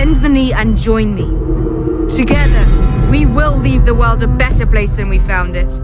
Bend the knee and join me. Together, we will leave the world a better place than we found it.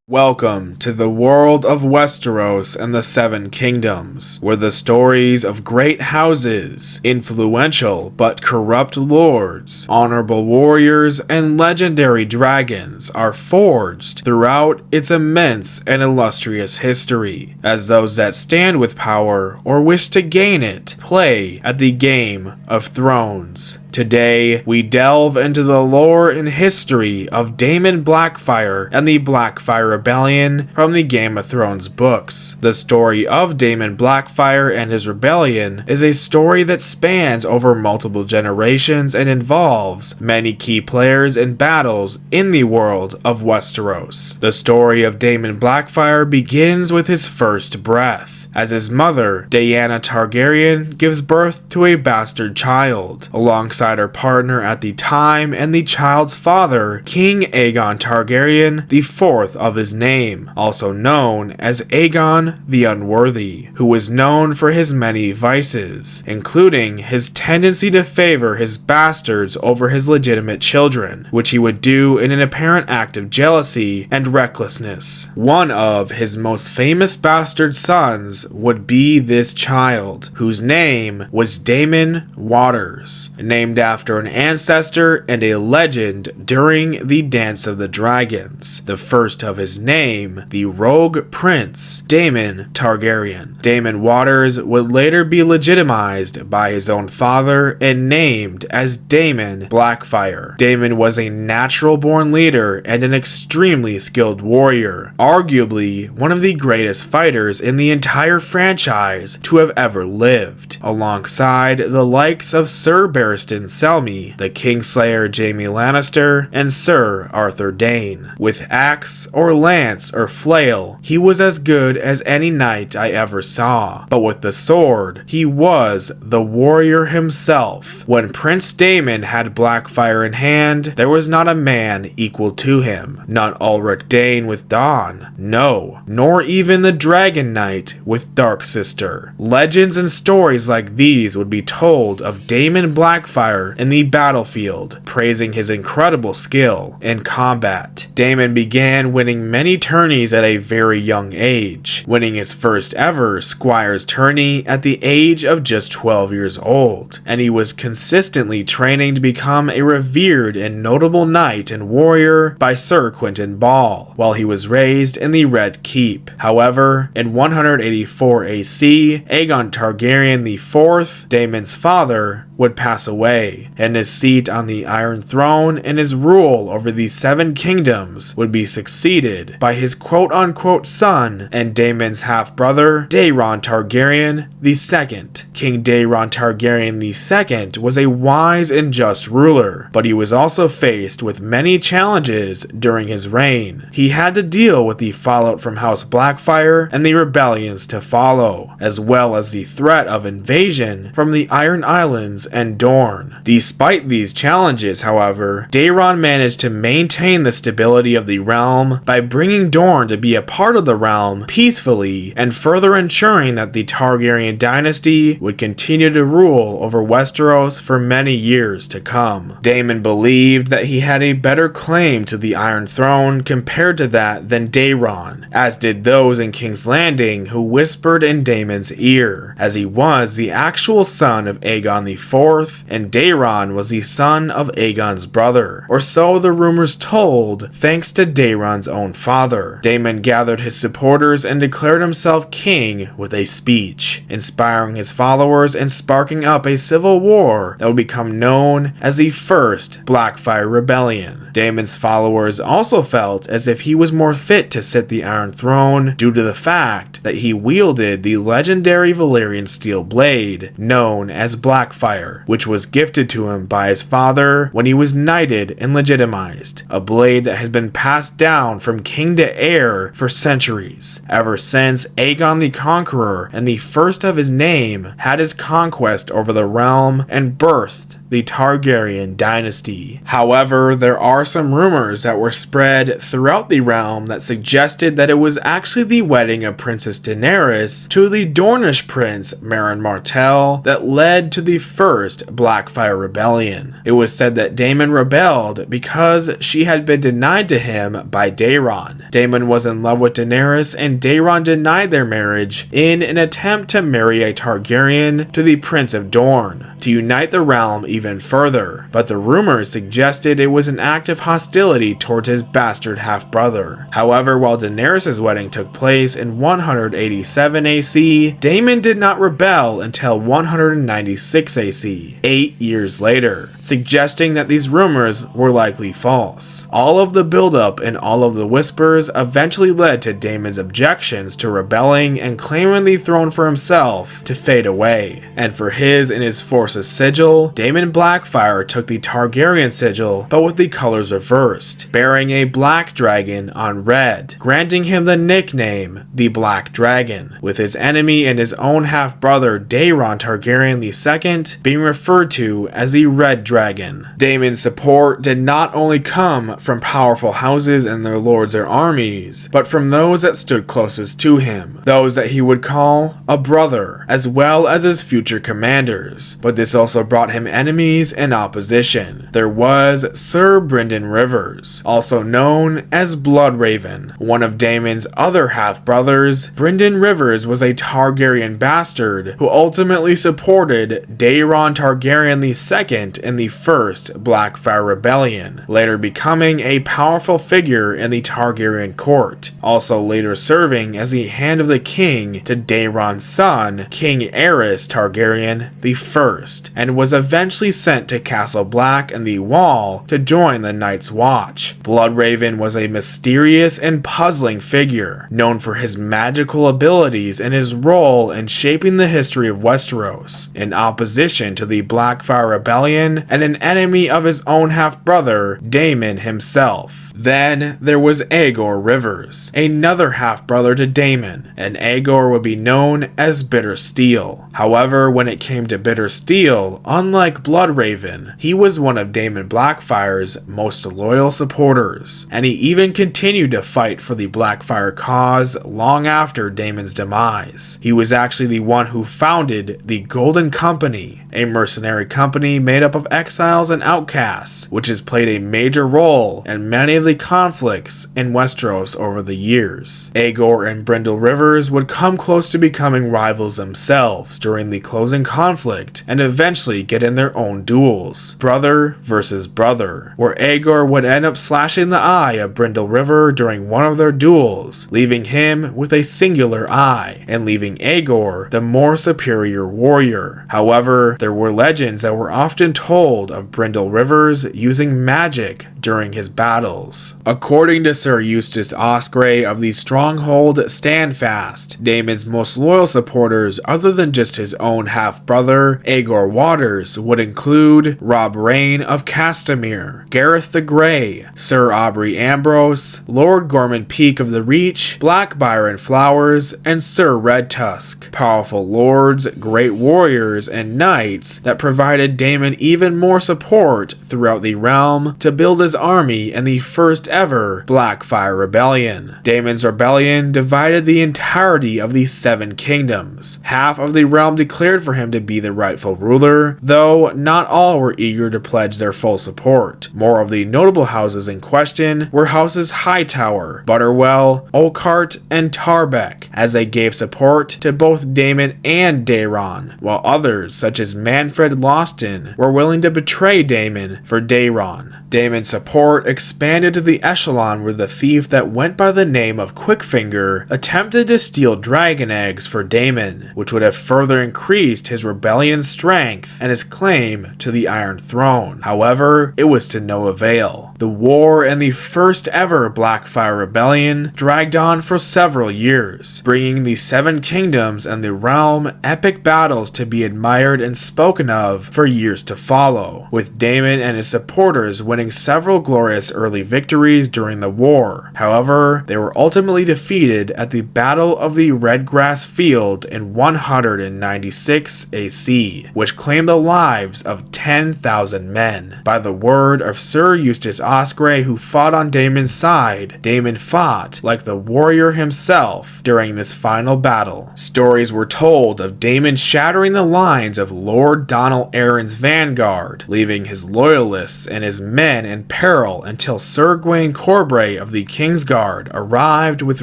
Welcome to the world of Westeros and the Seven Kingdoms, where the stories of great houses, influential but corrupt lords, honorable warriors, and legendary dragons are forged throughout its immense and illustrious history, as those that stand with power or wish to gain it play at the Game of Thrones. Today, we delve into the lore and history of Daemon Blackfyre and the Blackfyre Rebellion from the Game of Thrones books. The story of Daemon Blackfyre and his rebellion is a story that spans over multiple generations and involves many key players and battles in the world of Westeros. The story of Daemon Blackfyre begins with his first breath, as his mother, Daena Targaryen, gives birth to a bastard child, alongside her partner at the time and the child's father, King Aegon Targaryen, the fourth of his name, also known as Aegon the Unworthy, who was known for his many vices, including his tendency to favor his bastards over his legitimate children, which he would do in an apparent act of jealousy and recklessness. One of his most famous bastard sons would be this child, whose name was Daemon Waters, named after an ancestor and a legend during the Dance of the Dragons. The first of his name, the rogue prince, Daemon Targaryen. Daemon Waters would later be legitimized by his own father and named as Daemon Blackfyre. Daemon was a natural-born leader and an extremely skilled warrior, arguably one of the greatest fighters in the entire franchise to have ever lived, alongside the likes of Sir Barristan Selmy, the Kingslayer Jaime Lannister, and Sir Arthur Dayne. With axe or lance or flail, he was as good as any knight I ever saw, but with the sword, he was the warrior himself. When Prince Daemon had Blackfyre in hand, there was not a man equal to him. Not Ulrich Dayne with Dawn, no, nor even the Dragon Knight with Dark Sister. Legends and stories like these would be told of Daemon Blackfyre in the battlefield, praising his incredible skill in combat. Daemon began winning many tourneys at a very young age, winning his first ever Squire's tourney at the age of just 12 years old, and he was consistently training to become a revered and notable knight and warrior by Sir Quentin Ball, while he was raised in the Red Keep. However, in 184 AC, Aegon Targaryen IV, Daemon's father, would pass away, and his seat on the Iron Throne and his rule over the Seven Kingdoms would be succeeded by his quote-unquote son and Daemon's half-brother, Daeron Targaryen II. King Daeron Targaryen II was a wise and just ruler, but he was also faced with many challenges during his reign. He had to deal with the fallout from House Blackfyre and the rebellions to follow, as well as the threat of invasion from the Iron Islands and Dorne. Despite these challenges, however, Daeron managed to maintain the stability of the realm by bringing Dorne to be a part of the realm peacefully and further ensuring that the Targaryen dynasty would continue to rule over Westeros for many years to come. Daemon believed that he had a better claim to the Iron Throne compared to that than Daeron, as did those in King's Landing who whispered in Daemon's ear, as he was the actual son of Aegon IV, and Daeron was the son of Aegon's brother, or so the rumors told, thanks to Daeron's own father. Daemon gathered his supporters and declared himself king with a speech, inspiring his followers and sparking up a civil war that would become known as the First Blackfyre Rebellion. Daemon's followers also felt as if he was more fit to sit the Iron Throne due to the fact that he wielded the legendary Valyrian steel blade known as Blackfyre, which was gifted to him by his father when he was knighted and legitimized, a blade that has been passed down from king to heir for centuries, ever since Aegon the Conqueror and the first of his name had his conquest over the realm and birthed the Targaryen dynasty. However, there are some rumors that were spread throughout the realm that suggested that it was actually the wedding of Princess Daenerys to the Dornish prince Meryn Martell that led to the first first Blackfyre Rebellion. It was said that Daemon rebelled because she had been denied to him by Daeron. Daemon was in love with Daenerys, and Daeron denied their marriage in an attempt to marry a Targaryen to the Prince of Dorne, to unite the realm even further, but the rumors suggested it was an act of hostility towards his bastard half-brother. However, while Daenerys' wedding took place in 187 AC, Daemon did not rebel until 196 AC, 8 years later, suggesting that these rumors were likely false. All of the buildup and all of the whispers eventually led to Daemon's objections to rebelling and claiming the throne for himself to fade away, and for his and his forces' sigil, Daemon Blackfyre took the Targaryen sigil but with the colors reversed, bearing a black dragon on red, granting him the nickname the Black Dragon, with his enemy and his own half-brother Daeron Targaryen II being referred to as the Red Dragon. Daemon's support did not only come from powerful houses and their lords or armies, but from those that stood closest to him, those that he would call a brother, as well as his future commanders. But this also brought him enemies and opposition. There was Sir Brynden Rivers, also known as Bloodraven, one of Daemon's other half-brothers. Brynden Rivers was a Targaryen bastard who ultimately supported Daeron Targaryen II in the first Blackfyre Rebellion, later becoming a powerful figure in the Targaryen court, also later serving as the hand of the king to Daeron's son, King Aerys Targaryen I, and was eventually sent to Castle Black and the Wall to join the Night's Watch. Bloodraven was a mysterious and puzzling figure, known for his magical abilities and his role in shaping the history of Westeros, in opposition to the Blackfyre Rebellion and an enemy of his own half-brother, Daemon himself. Then there was Aegon Rivers, another half-brother to Daemon, and Aegon would be known as Bitter Steel. However, when it came to Bitter Steel, unlike Bloodraven, he was one of Daemon Blackfyre's most loyal supporters, and he even continued to fight for the Blackfyre cause long after Daemon's demise. He was actually the one who founded the Golden Company, a mercenary company made up of exiles and outcasts, which has played a major role in many of the conflicts in Westeros over the years. Aegon and Brynden Rivers would come close to becoming rivals themselves during the closing conflict and eventually get in their own duels, brother versus brother, where Aegon would end up slashing the eye of Brynden River during one of their duels, leaving him with a singular eye and leaving Aegon the more superior warrior. However, there were legends that were often told of Brynden Rivers using magic during his battles. According to Sir Eustace Osprey of the Stronghold Standfast, Daemon's most loyal supporters, other than just his own half-brother, Aegon Waters, would include Robb Rain of Castamere, Gareth the Grey, Sir Aubrey Ambrose, Lord Gorman Peak of the Reach, Black Byron Flowers, and Sir Red Tusk, powerful lords, great warriors, and knights that provided Daemon even more support throughout the realm to build his army in the first ever Blackfyre Rebellion. Daemon's rebellion divided the entirety of the Seven Kingdoms. Half of the realm declared for him to be the rightful ruler, though not all were eager to pledge their full support. More of the notable houses in question were houses Hightower, Butterwell, Oakheart, and Tarbeck, as they gave support to both Daemon and Daeron, while others, such as Manfred Lawston, were willing to betray Daemon for Daeron. Daemon's support expanded to the echelon where the thief that went by the name of Quickfinger attempted to steal dragon eggs for Daemon, which would have further increased his rebellion's strength and his claim to the Iron Throne. However, it was to no avail. The war and the first ever Blackfyre Rebellion dragged on for several years, bringing the Seven Kingdoms and the realm epic battles to be admired and spoken of for years to follow, with Daemon and his supporters winning winning several glorious early victories during the war. However, they were ultimately defeated at the Battle of the Redgrass Field in 196 AC, which claimed the lives of 10,000 men. By the word of Sir Eustace Osgrey, who fought on Daemon's side, Daemon fought like the warrior himself during this final battle. Stories were told of Daemon shattering the lines of Lord Donald Arryn's vanguard, leaving his loyalists and his men in peril until Sir Gawain Corbray of the Kingsguard arrived with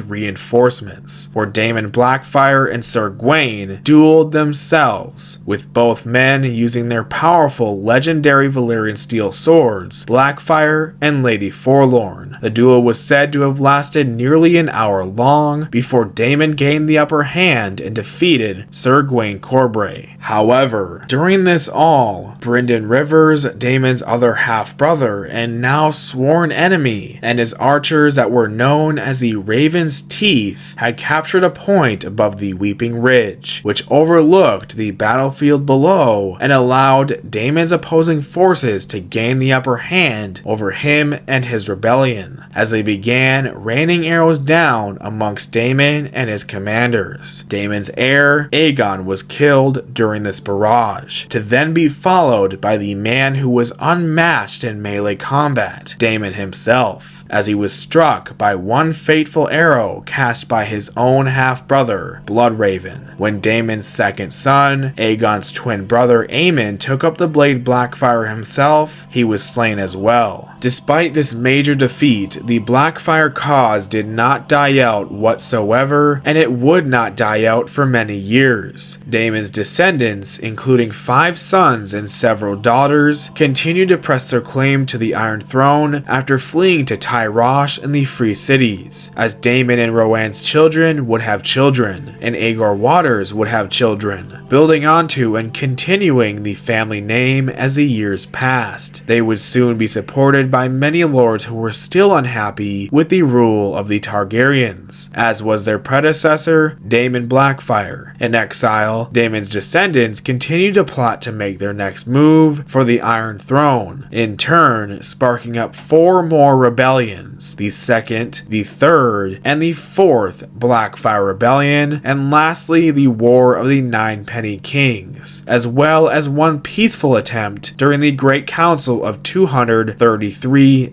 reinforcements, where Daemon Blackfyre and Sir Gawain dueled themselves, with both men using their powerful legendary Valyrian steel swords, Blackfyre and Lady Forlorn. The duel was said to have lasted nearly an hour long before Daemon gained the upper hand and defeated Sir Gawain Corbray. However, during this all, Brynden Rivers, Daemon's other half-brother and now sworn enemy, and his archers that were known as the Raven's Teeth had captured a point above the Weeping Ridge, which overlooked the battlefield below and allowed Daemon's opposing forces to gain the upper hand over him and his rebellion, as they began raining arrows down amongst Daemon and his commanders. Daemon's heir, Aegon, was killed during this barrage, to then be followed by the man who was unmatched in melee combat, Daemon himself, as he was struck by one fateful arrow cast by his own half-brother, Bloodraven. When Daemon's second son, Aegon's twin brother Aemon, took up the blade Blackfyre himself, he was slain as well. Despite this major defeat, the Blackfyre cause did not die out whatsoever, and it would not die out for many years. Daemon's descendants, including 5 sons and several daughters, continued to press their claim to the Iron Throne after fleeing to Tyrosh and the Free Cities, as Daemon and Rowan's children would have children, and Aegor Waters would have children, building onto and continuing the family name as the years passed. They would soon be supported by many lords who were still unhappy with the rule of the Targaryens, as was their predecessor, Daemon Blackfyre. In exile, Daemon's descendants continued to plot to make their next move for the Iron Throne, in turn sparking up 4 more rebellions, the second, the third, and the fourth Blackfyre Rebellion, and lastly the War of the Ninepenny Kings, as well as one peaceful attempt during the Great Council of 233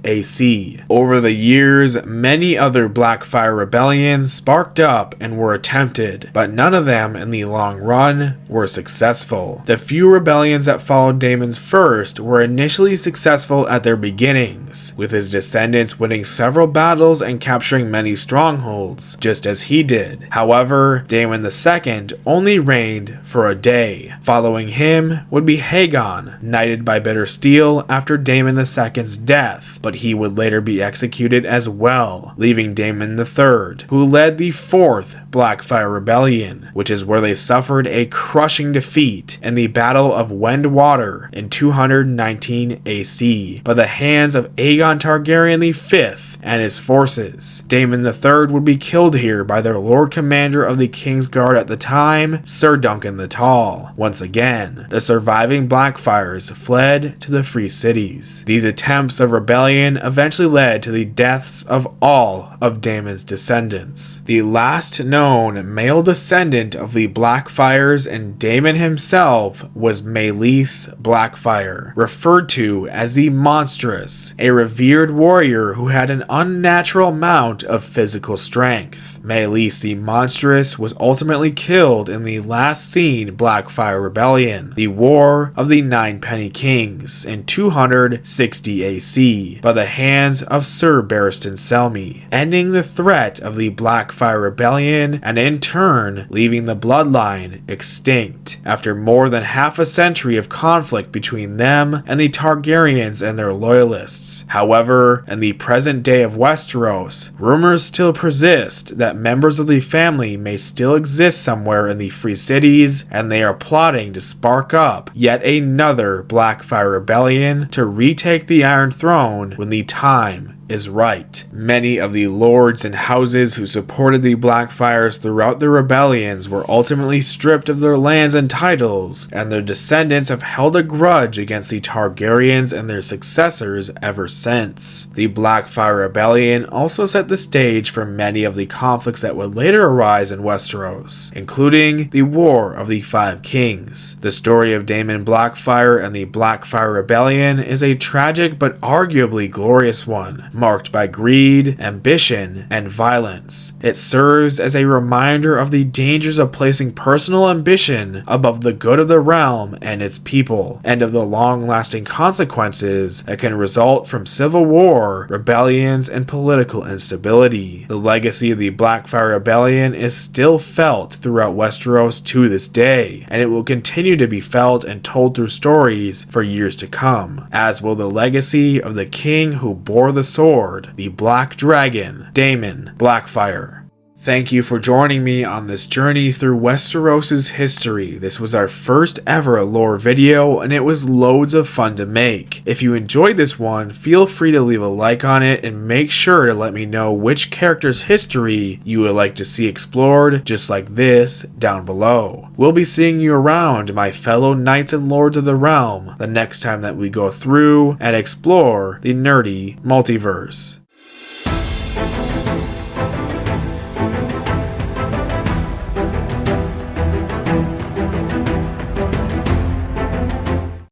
AC. Over the years, many other Blackfyre rebellions sparked up and were attempted, but none of them in the long run were successful. The few rebellions that followed Daemon's first were initially successful at their beginnings, with his descendants winning several battles and capturing many strongholds, just as he did. However, Daemon II only reigned for a day. Following him would be Hagon, knighted by bitter steel after Daemon II's death, but he would later be executed as well, leaving Daemon III, who led the 4th Blackfyre Rebellion, which is where they suffered a crushing defeat in the Battle of Wendwater in 219 AC by the hands of Aegon Targaryen V and his forces. Daemon III would be killed here by their Lord Commander of the Kingsguard at the time, Sir Duncan the Tall. Once again, the surviving Blackfyres fled to the Free Cities. These attempts of rebellion eventually led to the deaths of all of Daemon's descendants. The last known male descendant of the Blackfyres and Daemon himself was Meleys Blackfyre, referred to as the Monstrous, a revered warrior who had an unnatural amount of physical strength. Meleys the Monstrous was ultimately killed in the last seen Blackfyre Rebellion, the War of the Ninepenny Kings, in 260 AC, by the hands of Sir Barristan Selmy, ending the threat of the Blackfyre Rebellion and in turn leaving the bloodline extinct, after more than half a century of conflict between them and the Targaryens and their loyalists. However, in the present day of Westeros, rumors still persist that members of the family may still exist somewhere in the Free Cities, and they are plotting to spark up yet another Blackfyre Rebellion to retake the Iron Throne when the time is right. Many of the lords and houses who supported the Blackfyres throughout the rebellions were ultimately stripped of their lands and titles, and their descendants have held a grudge against the Targaryens and their successors ever since. The Blackfyre Rebellion also set the stage for many of the conflicts that would later arise in Westeros, including the War of the Five Kings. The story of Daemon Blackfyre and the Blackfyre Rebellion is a tragic but arguably glorious one, marked by greed, ambition, and violence. It serves as a reminder of the dangers of placing personal ambition above the good of the realm and its people, and of the long-lasting consequences that can result from civil war, rebellions, and political instability. The legacy of the Blackfyre Rebellion is still felt throughout Westeros to this day, and it will continue to be felt and told through stories for years to come, as will the legacy of the king who bore the sword, the Black Dragon, Daemon Blackfyre. Thank you for joining me on this journey through Westeros' history. This was our first ever lore video, and it was loads of fun to make. If you enjoyed this one, feel free to leave a like on it, and make sure to let me know which character's history you would like to see explored, just like this, down below. We'll be seeing you around, my fellow knights and lords of the realm, the next time that we go through and explore the nerdy multiverse.